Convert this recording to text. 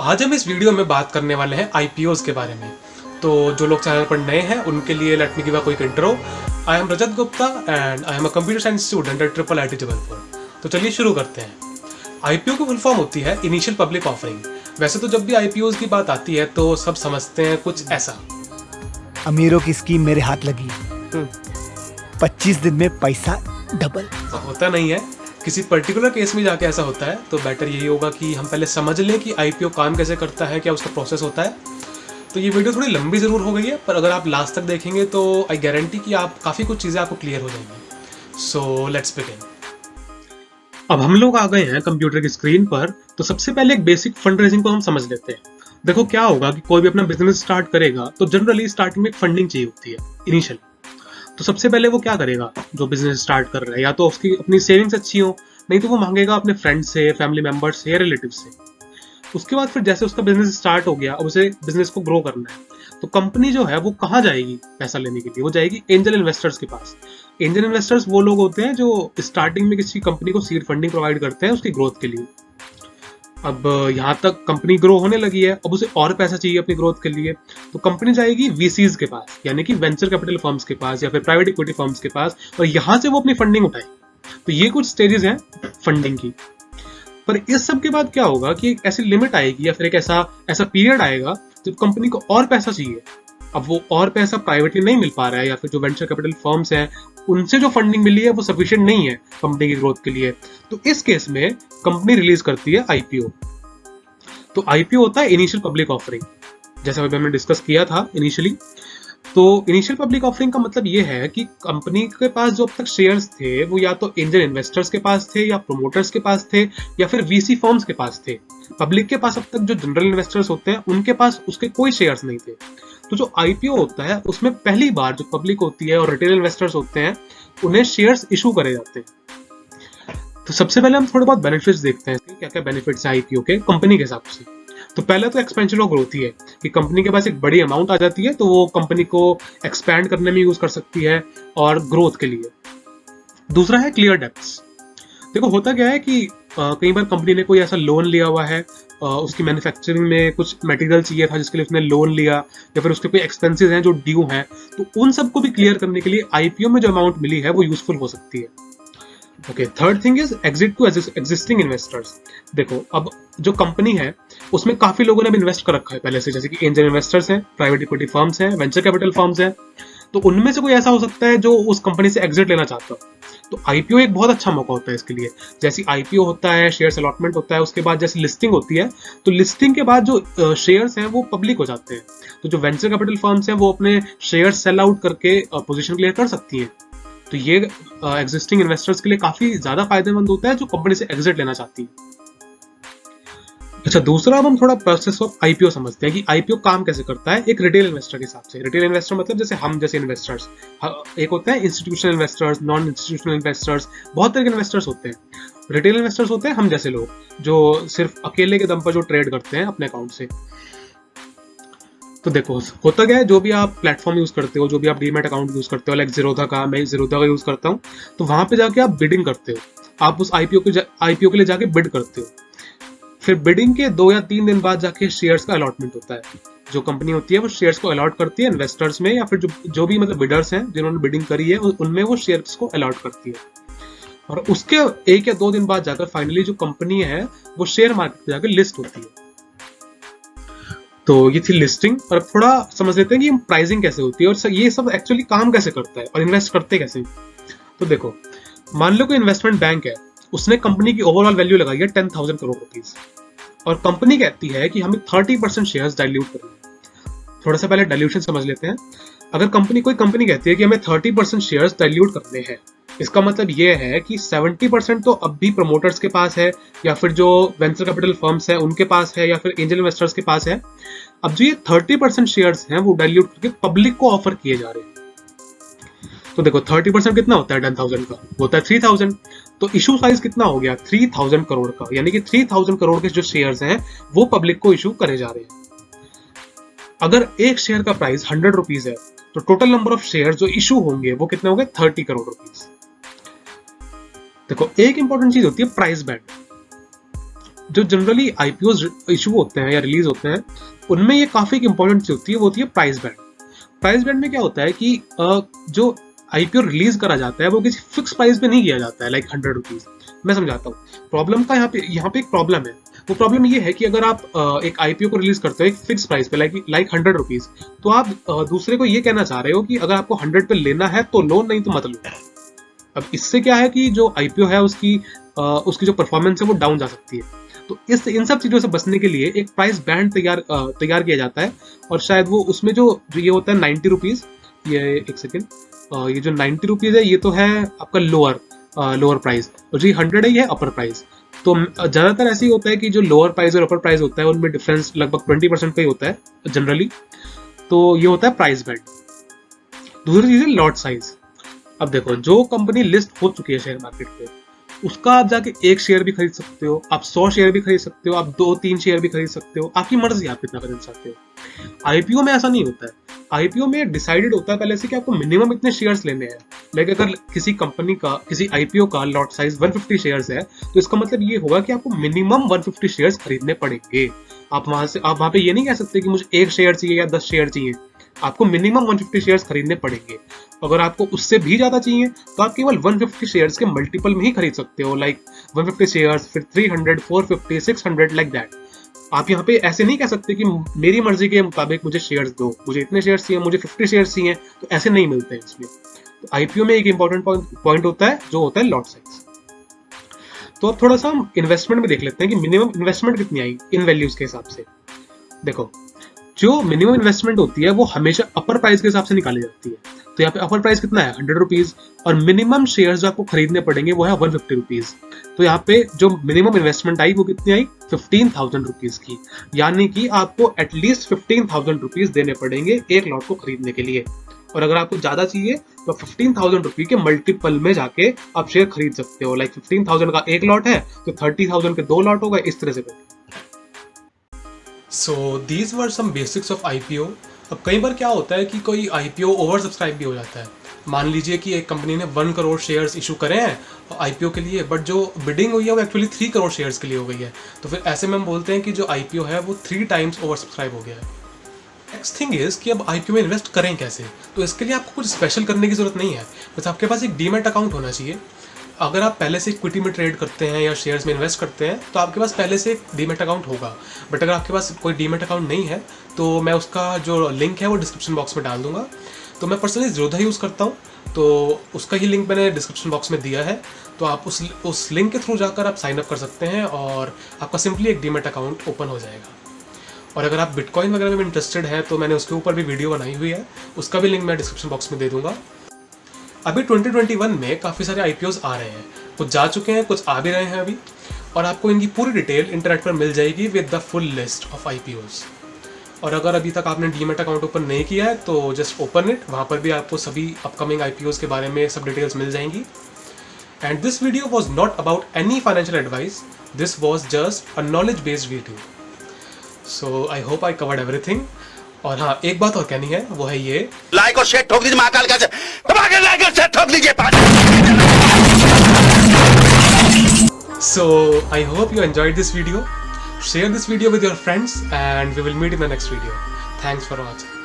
आज हम इस वीडियो में बात करने वाले हैं आईपीओज के बारे में। तो जो लोग चैनल पर नए हैं उनके लिए let me give a quick intro. I am Rajat Gupta and I am a computer science student at triple IT Jabalpur. तो चलिए शुरू करते हैं। आईपीओ की फुल फॉर्म होती है इनिशियल पब्लिक ऑफरिंग। वैसे तो जब भी आईपीओज की बात आती है तो सब समझते हैं कुछ ऐसा। अमीरों की स्कीम मेरे हाथ लगी, 25 दिन में पैसा डबल। होता नहीं है, किसी पर्टिकुलर केस में जाके ऐसा होता है। तो बेटर यही होगा कि हम पहले समझ लें कि आईपीओ काम कैसे करता है, क्या उसका प्रोसेस होता है। तो ये वीडियो थोड़ी लंबी ज़रूर हो गई है, पर अगर आप लास्ट तक देखेंगे तो आई गारंटी कि आप काफ़ी कुछ चीज़ें आपको क्लियर हो जाएंगी। So let's begin. अब हम लोग आ गए हैं कंप्यूटर की स्क्रीन पर। तो सबसे पहले एक बेसिक फंड रेजिंग को हम समझ लेते हैं। देखो क्या होगा कि कोई भी अपना बिजनेस स्टार्ट करेगा तो जनरली स्टार्टिंग में एक फंडिंग चाहिए होती है इनिशियल। तो सबसे पहले वो क्या करेगा, जो बिजनेस स्टार्ट कर रहा है, या तो उसकी अपनी सेविंग्स अच्छी हो, नहीं तो वो मांगेगा अपने फ्रेंड से, फैमिली मेंबर से या रिलेटिव से। उसके बाद फिर जैसे उसका बिजनेस स्टार्ट हो गया, अब उसे बिजनेस को ग्रो करना है, तो कंपनी जो है वो कहाँ जाएगी पैसा लेने के लिए? वो जाएगी एंजल इन्वेस्टर्स के पास। एंजल इन्वेस्टर्स वो लोग होते हैं जो स्टार्टिंग में किसी कंपनी को सीड फंडिंग प्रोवाइड करते हैं उसकी ग्रोथ के लिए। अब यहाँ तक कंपनी ग्रो होने लगी है, अब उसे और पैसा चाहिए अपनी ग्रोथ के लिए, तो कंपनी जाएगी वीसीज के पास, यानी कि वेंचर कैपिटल फर्म्स के पास या फिर प्राइवेट इक्विटी फर्म्स के पास, और यहाँ से वो अपनी फंडिंग उठाएगी। तो ये कुछ स्टेजेस हैं फंडिंग की। पर इस सब के बाद क्या होगा कि एक ऐसी लिमिट आएगी या फिर एक ऐसा पीरियड आएगा जब कंपनी को और पैसा चाहिए। अब वो और पैसा प्राइवेटली नहीं मिल पा रहा है, या फिर जो वेंचर कैपिटल फर्म्स हैं उनसे जो फंडिंग मिली है वो सफिशिएंट नहीं है कंपनी की ग्रोथ के लिए। तो इस केस में कंपनी रिलीज करती है आईपीओ। तो आईपीओ होता है इनिशियल पब्लिक ऑफरिंग, जैसा अभी हमने डिस्कस किया था इनिशियली। तो इनिशियल पब्लिक ऑफरिंग का मतलब ये है कि कंपनी के पास जो अब तक शेयर्स थे वो या तो एंजल इन्वेस्टर्स के पास थे, या प्रोमोटर्स के पास थे, या फिर वीसी फर्म्स के पास थे। पब्लिक के पास अब तक जो जनरल इन्वेस्टर्स होते हैं उनके पास उसके कोई शेयर्स नहीं थे। तो जो आईपीओ होता है उसमें पहली बार जो पब्लिक होती है और रिटेल इन्वेस्टर्स होते हैं उन्हें शेयर्स इशू करे जाते हैं। तो सबसे पहले हम थोड़े बहुत बेनिफिट्स देखते हैं, क्या क्या बेनिफिट्स है आईपीओ के कंपनी के हिसाब से। तो पहले तो एक्सपेंशन ऑफ ग्रोथ ही है कि कंपनी के पास एक बड़ी अमाउंट आ जाती है तो वो कंपनी को एक्सपैंड करने में यूज कर सकती है और ग्रोथ के लिए। दूसरा है क्लियर डेब्ट्स। देखो होता क्या है कि कई बार कंपनी ने कोई ऐसा लोन लिया हुआ है, उसकी मैन्युफैक्चरिंग में कुछ मटेरियल चाहिए था जिसके लिए उसने लोन लिया, या फिर उसके कोई एक्सपेंसेस हैं जो ड्यू हैं, तो उन सबको भी क्लियर करने के लिए आईपीओ में जो अमाउंट मिली है वो यूजफुल हो सकती है। Okay, third thing is exit to existing investors. देखो अब जो कंपनी है उसमें काफी लोगों ने भी इन्वेस्ट कर रखा है पहले से, जैसे कि एंजल इन्वेस्टर्स हैं, प्राइवेट इक्विटी फर्म्स हैं, वेंचर कैपिटल फर्म्स हैं। तो उनमें से कोई ऐसा हो सकता है जो उस कंपनी से एग्जिट लेना चाहता हो। तो आईपीओ एक बहुत अच्छा मौका होता है इसके लिए। जैसे आईपीओ होता है, शेयर्स अलॉटमेंट होता है, उसके बाद जैसे लिस्टिंग होती है, तो लिस्टिंग के बाद जो शेयर्स हैं वो पब्लिक हो जाते हैं। तो जो वेंचर कैपिटल फर्म्स हैं वो अपने शेयर्स सेल आउट करके पोजीशन क्लियर कर सकती हैं। तो ये एग्जिस्टिंग इन्वेस्टर्स के लिए काफी ज्यादा फायदेमंद होता है जो कंपनी से एग्जिट लेना चाहती है। अच्छा, दूसरा अब हम थोड़ा प्रोसेस ऑफ आईपीओ समझते हैं कि आईपीओ काम कैसे करता है एक रिटेल इन्वेस्टर के हिसाब से। रिटेल इन्वेस्टर मतलब जैसे हम जैसे इन्वेस्टर्स, एक होता है institutional investors, non institutional investors, बहुत तरह के इन्वेस्टर्स होते हैं। रिटेल इन्वेस्टर्स होते हैं हम जैसे लोग जो सिर्फ अकेले के दम पर जो ट्रेड करते हैं अपने अकाउंट से। तो देखो होता क्या है, जो भी आप प्लेटफॉर्म यूज करते हो, जो भी आप डीमैट अकाउंट यूज करते हो, लाइक जीरोधा का, मैं जीरोधा का यूज करता हूँ, तो वहां पे जाके आप बिडिंग करते हो, आप उस आईपीओ के लिए जाके बिड करते हो। फिर बिडिंग के 2 या 3 दिन बाद जाके शेयर्स का अलॉटमेंट होता है। जो कंपनी होती है वो शेयर्स को अलॉट करती है इन्वेस्टर्स में, या फिर जो भी मतलब बिडर्स हैं जिन्होंने बिडिंग करी है उनमें वो शेयर्स को अलॉट करती है। और उसके 1 या 2 दिन बाद जाकर फाइनली जो कंपनी है वो शेयर मार्केट में जाकर लिस्ट होती है। तो ये थी लिस्टिंग। और अब थोड़ा समझ लेते हैं कि प्राइसिंग कैसे होती है और ये सब एक्चुअली काम कैसे करता है और इन्वेस्ट करते कैसे। तो देखो, मान लो कोई इन्वेस्टमेंट बैंक है, उसने कंपनी की ओवरऑल वैल्यू लगाई है 10,000 करोड़ रुपीज, और कंपनी कहती है कि हमें 30% शेयर्स डाइल्यूट करने हैं। थोड़ा सा पहले डाइल्यूशन समझ लेते हैं। अगर कोई कंपनी कहती है कि हमें 30% शेयर्स डाइल्यूट करने हैं, इसका मतलब ये है कि 70% तो अब भी प्रमोटर्स के पास है, या फिर जो वेंचर कैपिटल फर्म्स है उनके पास है, या फिर एंजल इन्वेस्टर्स के पास है। अब जो ये 30% शेयर्स हैं वो डाइल्यूट करके पब्लिक को ऑफर किए जा रहे हैं। तो देखो 30% कितना होता है 10,000 का, होता है 3,000। तो इशू साइज कितना हो गया 3,000 करोड़ का, यानी कि 3,000 करोड़ के जो शेयर्स हैं वो पब्लिक को इशू करे जा रहे हैं। अगर एक शेयर का प्राइस 100 रुपीज है तो टोटल नंबर ऑफ शेयर जो इशू होंगे वो कितने होंगे 30 करोड़ रुपीज। देखो एक इंपॉर्टेंट चीज होती है प्राइस बैंड। जो जनरली आईपीओ इशू होते हैं या रिलीज होते हैं, उनमें ये काफी इंपॉर्टेंट चीज होती है, वो होती है प्राइस बैंड। प्राइस बैंड में क्या होता है कि जो आईपीओ रिलीज करा जाता है वो किसी फिक्स प्राइस पे नहीं किया जाता है, लाइक 100 रुपीज। मैं समझाता हूँ प्रॉब्लम का। यहाँ पे एक प्रॉब्लम है। वो प्रॉब्लम ये है कि अगर आप एक आईपीओ को रिलीज करते हो एक फिक्स प्राइस पे, लाइक 100 रुपीज, तो आप दूसरे को ये कहना चाह रहे हो कि अगर आपको 100 पे लेना है तो लो, नहीं तो मत लो। अब इससे क्या है कि जो आईपीओ है उसकी जो परफॉर्मेंस है वो डाउन जा सकती है। तो इन सब चीजों से बचने के लिए एक प्राइस बैंड तैयार किया जाता है। और शायद वो उसमें जो ये होता है 90 रुपीज, ये एक सेकेंड, ये जो 90 रुपीज है ये तो है आपका लोअर प्राइस, और जो 100 है ये अपर प्राइस। तो ज्यादातर ऐसे ही होता है कि जो लोअर प्राइस और अपर प्राइस होता है उनमें डिफरेंस लगभग 20% का ही होता है जनरली। तो ये होता है प्राइस बैंड। दूसरी चीज है लॉट साइज। अब देखो, जो कंपनी लिस्ट हो चुकी है शेयर मार्केट पे, उसका आप जाके 1 शेयर भी खरीद सकते हो, आप 100 शेयर भी खरीद सकते हो, आप 2-3 शेयर भी खरीद सकते हो, आपकी मर्जी, आप कितना खरीद सकते हो। आईपीओ में ऐसा नहीं होता है। आईपीओ में डिसाइडेड होता है पहले से कि आपको मिनिमम इतने शेयर्स लेने हैं। लाइक अगर किसी कंपनी का, किसी आईपीओ का लॉट साइज 150 शेयर्स है, तो इसका मतलब ये होगा कि आपको मिनिमम 150 शेयर्स खरीदने पड़ेंगे। आप वहां पे ये नहीं कह सकते कि मुझे 1 शेयर चाहिए या 10 शेयर चाहिए। आपको मिनिमम 150 शेयर्स खरीदने पड़ेंगे। अगर आपको उससे भी ज्यादा चाहिए तो आप केवल 150 शेयर्स के मल्टीपल में ही खरीद सकते हो, लाइक 150 शेयर्स, फिर 300, 450, 600, लाइक दैट। आप यहाँ पे ऐसे नहीं कह सकते कि मेरी मर्जी के मुताबिक मुझे शेयर्स दो, मुझे इतने शेयर्स चाहिए, मुझे 50 शेयर्स चाहिए, तो ऐसे नहीं मिलते हैं इसमें। तो आईपीओ में एक इंपॉर्टेंट पॉइंट होता है जो होता है लॉट साइज। तो अब थोड़ा सा हम इन्वेस्टमेंट में देख लेते हैं कि मिनिमम इन्वेस्टमेंट कितनी आई इन वैल्यूज के हिसाब से। देखो, जो मिनिमम इन्वेस्टमेंट होती है वो हमेशा अपर प्राइस के हिसाब से निकाली जाती है। तो यहाँ पे अपर प्राइस कितना है, 100 रुपीज, और मिनिमम शेयर्स जो आपको खरीदने पड़ेंगे वो है 150 रुपीज। तो यहाँ पे जो मिनिमम इन्वेस्टमेंट आई वो कितनी आई, 15,000 रुपीज की। यानी कि आपको एटलीस्ट 15,000 रुपीज देने पड़ेंगे एक लॉट को खरीदने के लिए। और अगर आपको ज्यादा चाहिए तो 15,000 रुपीज के मल्टीपल में जाके आप शेयर खरीद सकते हो। लाइक 15,000 का एक लॉट है तो 30,000 के 2 लॉट होगा, इस तरह से। So these were some basics of IPO। अब कई बार क्या होता है कि कोई IPO ओवर सब्सक्राइब भी हो जाता है। मान लीजिए कि एक कंपनी ने 1 करोड़ शेयर्स इशू करे हैं IPO के लिए, बट जो बिडिंग हुई है वो एक्चुअली 3 करोड़ शेयर्स के लिए हो गई है। तो फिर ऐसे में हम बोलते हैं कि जो IPO है वो 3 टाइम्स ओवर सब्सक्राइब हो गया है। नेक्स्ट थिंग इज कि अब IPO में इन्वेस्ट करें कैसे। तो इसके लिए आपको कुछ स्पेशल करने की जरूरत नहीं है, बस आपके पास एक डीमैट अकाउंट होना चाहिए। अगर आप पहले से इक्विटी में ट्रेड करते हैं या शेयर्स में इन्वेस्ट करते हैं तो आपके पास पहले से एक डीमैट अकाउंट होगा। बट अगर आपके पास कोई डीमैट अकाउंट नहीं है तो मैं उसका जो लिंक है वो डिस्क्रिप्शन बॉक्स में डाल दूंगा। तो मैं पर्सनली ज़ोधा यूज़ करता हूँ, तो उसका ही लिंक मैंने डिस्क्रिप्शन बॉक्स में दिया है। तो आप उस लिंक के थ्रू जाकर आप साइन अप कर सकते हैं और आपका सिंपली एक डीमैट अकाउंट ओपन हो जाएगा। और अगर आप बिटकॉइन वगैरह में इंटरेस्टेड हैं तो मैंने उसके ऊपर भी वीडियो बनाई हुई है, उसका भी लिंक मैं डिस्क्रिप्शन बॉक्स में दे दूंगा। अभी 2021 में काफ़ी सारे IPOs आ रहे हैं, कुछ जा चुके हैं, कुछ आ भी रहे हैं अभी, और आपको इनकी पूरी डिटेल इंटरनेट पर मिल जाएगी with the full list of IPOs। और अगर अभी तक आपने डीमैट अकाउंट ओपन नहीं किया है तो जस्ट ओपन इट, वहाँ पर भी आपको सभी अपकमिंग IPOs के बारे में सब डिटेल्स मिल जाएंगी। And this video was not about any financial advice, this was just a knowledge based video. So I hope I covered everything. और हाँ, एक बात और कहनी है, वो है ये, लाइक और शेयर ठोक दीजिए महाकाल का, दबाकर लाइक और शेयर ठोक दीजिए। So I hope you enjoyed this video. Share this video with your friends and we will meet in the next video. Thanks for watching.